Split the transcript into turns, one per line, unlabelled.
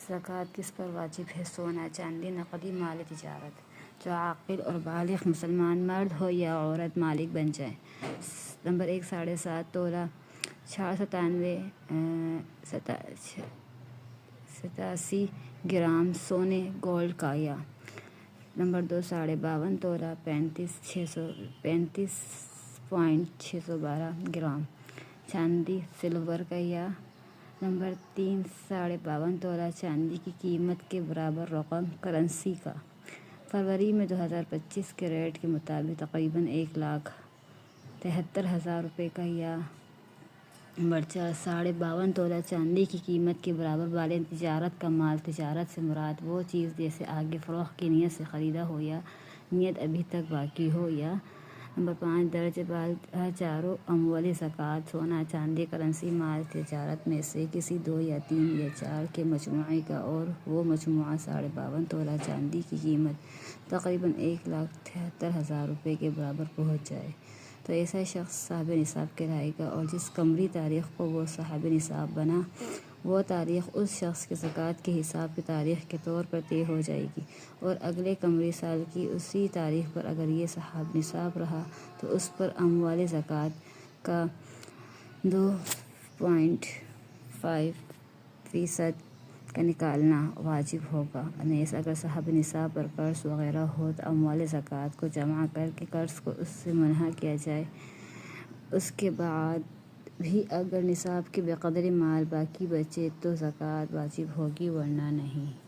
زکوٰۃ کس پر واجب ہے؟ سونا، چاندی، نقدی مال تجارت۔ جو عاقل اور بالغ مسلمان مرد ہو یا عورت مالک بن جائے۔ نمبر 1 7.5 تولہ 87 گرام سونے گولڈ کا یا۔ نمبر 2 52.5 تولہ 35.612 گرام چاندی سلور کا یا۔ نمبر 3 52.5 تولہ چاندی کی قیمت کے برابر رقم کرنسی کا۔ فروری میں 2025 کے ریٹ کے مطابق تقریباً 1,73,000 روپے کا یا۔ نمبر 4 52.5 تولہ چاندی کی قیمت کے برابر والے تجارت کا مال۔ تجارت سے مراد وہ چیز جیسے آگے فروخت کی نیت سے خریدا ہو یا نیت ابھی تک باقی ہو یا۔ نمبر 5 درجہ بال چاروں اموال زکوٰۃ سونا، چاندی، کرنسی مال تجارت میں سے کسی 2 یا 3 یا 4 کے مجموعے کا اور وہ مجموعہ 52.5 تولہ چاندی کی قیمت تقریباً 1,73,000 روپے کے برابر پہنچ جائے تو ایسا شخص صاحب نصاب کہلائے گا، اور جس قمری تاریخ کو وہ صاحب نصاب بنا وہ تاریخ اس شخص کے زکوٰۃ کے حساب کی تاریخ کے طور پر طے ہو جائے گی، اور اگلے قمری سال کی اسی تاریخ پر اگر یہ صاحب نصاب رہا تو اس پر اموال زکوٰۃ کا 2.5% کا نکالنا واجب ہوگا۔ نیز اگر صاحب نصاب پر قرض وغیرہ ہو تو اموال زکوٰۃ کو جمع کر کے قرض کو اس سے منہا کیا جائے۔ اس کے بعد بھی اگر نصاب کے بقدر مال باقی بچے تو زکوٰۃ واجب ہوگی ورنہ نہیں۔